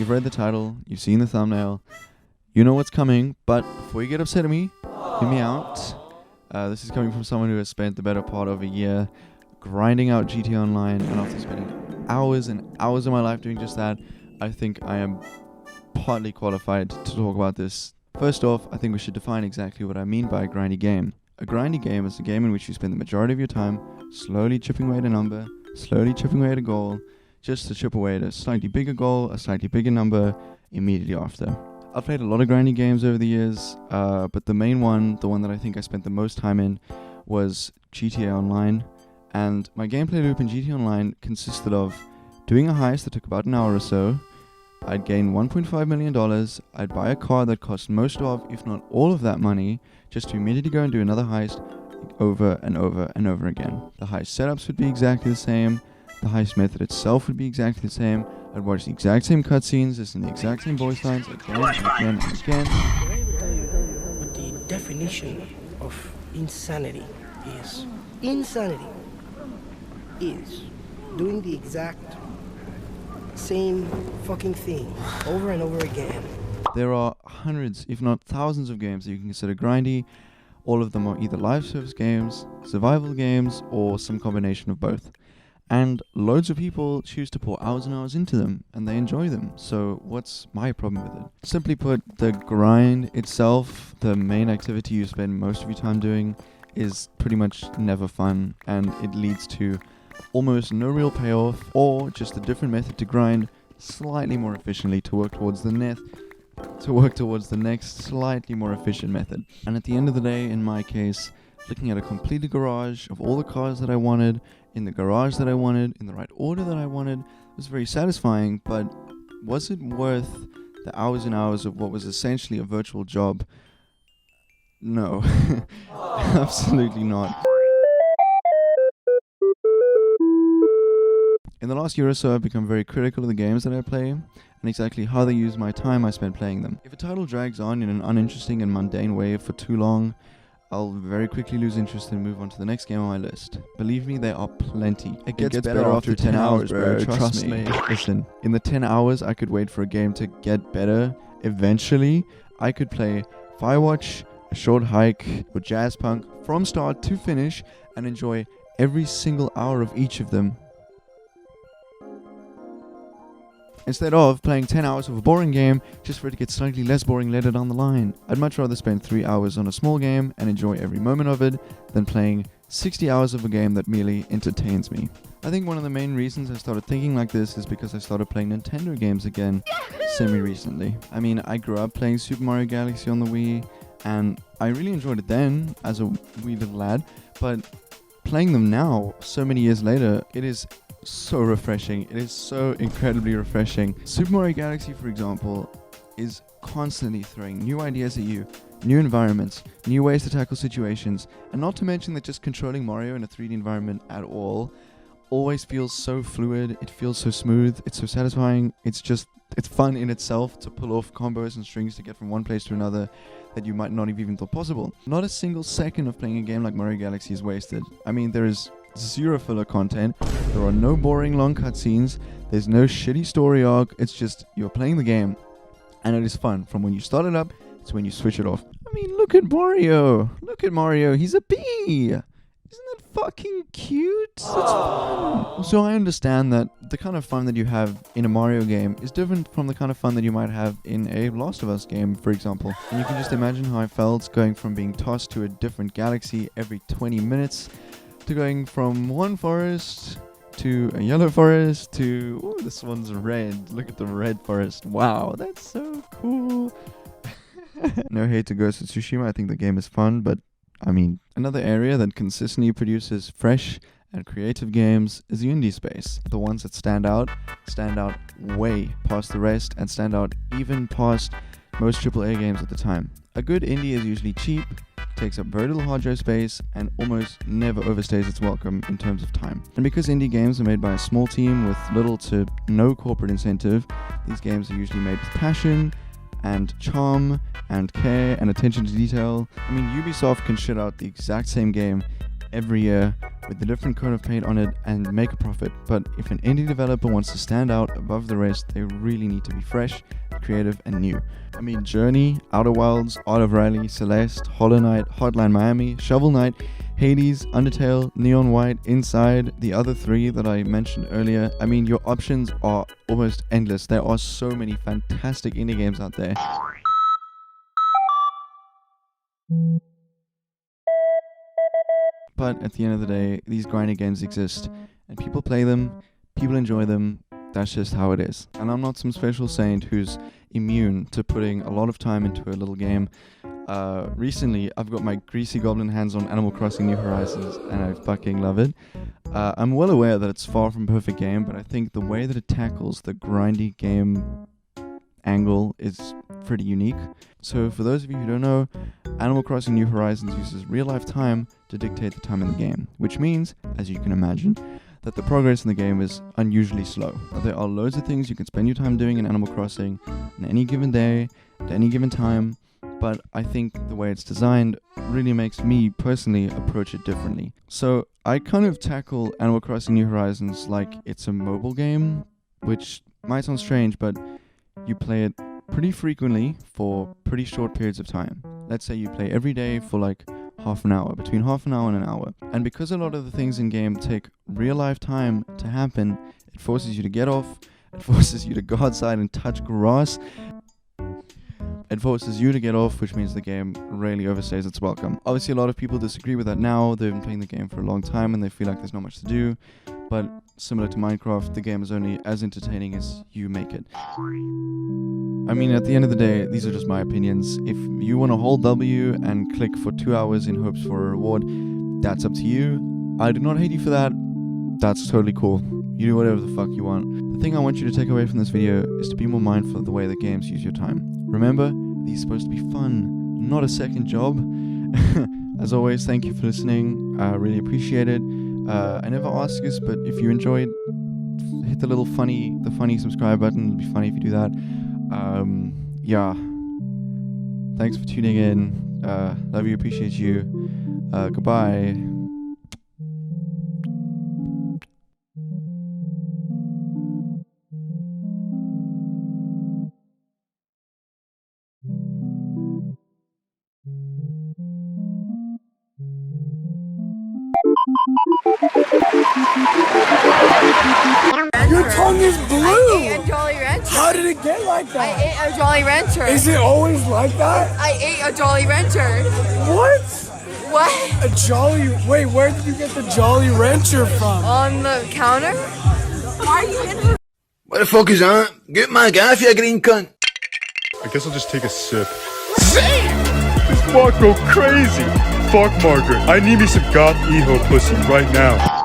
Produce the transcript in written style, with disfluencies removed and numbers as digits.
You've read the title, you've seen the thumbnail, you know what's coming, but before you get upset at me, hear me out. This is coming from someone who has spent the better part of a year grinding out GTA Online, and after spending hours and hours of my life doing just that, I think I am partly qualified to talk about this. First off, I think we should define exactly what I mean by a grindy game. A grindy game is a game in which you spend the majority of your time slowly chipping away at a number, slowly chipping away at a goal, just to chip away at a slightly bigger goal, a slightly bigger number, immediately after. I've played a lot of grindy games over the years, but the main one, the one that I think I spent the most time in, was GTA Online. And my gameplay loop in GTA Online consisted of doing a heist that took about an hour or so. I'd gain $1.5 million, I'd buy a car that cost most of, if not all of that money, just to immediately go and do another heist over and over and over again. The heist setups would be exactly the same, the heist method itself would be exactly the same, I'd watch the exact same cutscenes, listen to the exact same voice lines again and again and again. What the definition of insanity is. Insanity is doing the exact same fucking thing over and over again. There are hundreds, if not thousands of games that you can consider grindy. All of them are either live service games, survival games, or some combination of both. And loads of people choose to pour hours and hours into them, and they enjoy them. So what's my problem with it? Simply put, the grind itself, the main activity you spend most of your time doing, is pretty much never fun, and it leads to almost no real payoff, or just a different method to grind slightly more efficiently to work towards the next slightly more efficient method. And at the end of the day, in my case, looking at a completed garage of all the cars that I wanted, in the garage that I wanted, in the right order that I wanted, was very satisfying, but was it worth the hours and hours of what was essentially a virtual job? No, absolutely not. In the last year or so, I've become very critical of the games that I play, and exactly how they use my time I spend playing them. If a title drags on in an uninteresting and mundane way for too long, I'll very quickly lose interest and move on to the next game on my list. Believe me, there are plenty. It gets better after 10 hours, bro. Trust me. Listen, in the 10 hours I could wait for a game to get better, eventually, I could play Firewatch, A Short Hike, or Jazz Punk from start to finish and enjoy every single hour of each of them, instead of playing 10 hours of a boring game just for it to get slightly less boring later down the line. I'd much rather spend 3 hours on a small game and enjoy every moment of it than playing 60 hours of a game that merely entertains me. I think one of the main reasons I started thinking like this is because I started playing Nintendo games again semi-recently. I mean, I grew up playing Super Mario Galaxy on the Wii, and I really enjoyed it then as a wee little lad, but playing them now, so many years later, it is so refreshing. It is so incredibly refreshing. Super Mario Galaxy, for example, is constantly throwing new ideas at you, new environments, new ways to tackle situations, and not to mention that just controlling Mario in a 3D environment at all always feels so fluid, it feels so smooth, it's so satisfying, it's fun in itself to pull off combos and strings to get from one place to another that you might not have even thought possible. Not a single second of playing a game like Mario Galaxy is wasted. I mean, there is zero filler content, there are no boring long cutscenes, there's no shitty story arc, it's just you're playing the game and it is fun from when you start it up to when you switch it off. I mean, look at Mario, he's a bee. Isn't that fucking cute? It's fun. So I understand that the kind of fun that you have in a Mario game is different from the kind of fun that you might have in a Last of Us game, for example. And you can just imagine how I felt going from being tossed to a different galaxy every 20 minutes to going from one forest to a yellow forest to, oh, this one's red. Look at the red forest. Wow, that's so cool. No hate to Ghost of Tsushima. I think the game is fun, but I mean, another area that consistently produces fresh and creative games is the indie space. The ones that stand out way past the rest and stand out even past most AAA games at the time. A good indie is usually cheap, takes up very little hard drive space, and almost never overstays its welcome in terms of time. And because indie games are made by a small team with little to no corporate incentive, these games are usually made with passion and charm and care and attention to detail. I mean, Ubisoft can shit out the exact same game every year with a different coat of paint on it and make a profit. But if an indie developer wants to stand out above the rest, they really need to be fresh, creative, and new. I mean, Journey, Outer Wilds, Art of Riley, Celeste, Hollow Knight, Hotline Miami, Shovel Knight, Hades, Undertale, Neon White, Inside, the other three that I mentioned earlier. I mean, your options are almost endless. There are so many fantastic indie games out there. But at the end of the day, these grinding games exist, and people play them, people enjoy them. That's just how it is. And I'm not some special saint who's immune to putting a lot of time into a little game. Recently, I've got my greasy goblin hands on Animal Crossing New Horizons, and I fucking love it. I'm well aware that it's far from a perfect game, but I think the way that it tackles the grindy game angle is pretty unique. So for those of you who don't know, Animal Crossing New Horizons uses real-life time to dictate the time in the game, which means, as you can imagine, that the progress in the game is unusually slow. There are loads of things you can spend your time doing in Animal Crossing on any given day, at any given time, but I think the way it's designed really makes me personally approach it differently. So I kind of tackle Animal Crossing New Horizons like it's a mobile game, which might sound strange, but you play it pretty frequently for pretty short periods of time. Let's say you play every day for like half an hour, between half an hour and an hour. And because a lot of the things in game take real life time to happen, it forces you to get off, it forces you to go outside and touch grass. It forces you to get off, which means the game rarely overstays its welcome. Obviously, a lot of people disagree with that now. They've been playing the game for a long time and they feel like there's not much to do. But similar to Minecraft, the game is only as entertaining as you make it. I mean, at the end of the day, these are just my opinions. If you want to hold W and click for 2 hours in hopes for a reward, that's up to you. I do not hate you for that. That's totally cool. You do whatever the fuck you want. The thing I want you to take away from this video is to be more mindful of the way that games use your time. Remember, these are supposed to be fun, not a second job. As always, thank you for listening. I really appreciate it. I never ask this, but if you enjoyed, hit the little funny subscribe button. It'd be funny if you do that. Yeah. Thanks for tuning in. Love you, appreciate you. Goodbye. Your tongue is blue! I ate a Jolly Rancher. How did it get like that? I ate a Jolly Rancher. Is it always like that? I ate a Jolly Rancher. What? What? A Jolly... Wait, where did you get the Jolly Rancher from? On the counter? Why are you in her? What the fuck is that? Get my gaff, you green cunt! I guess I'll just take a sip. Same! This Mark go crazy! Fuck Margaret, I need me some goth eho pussy right now.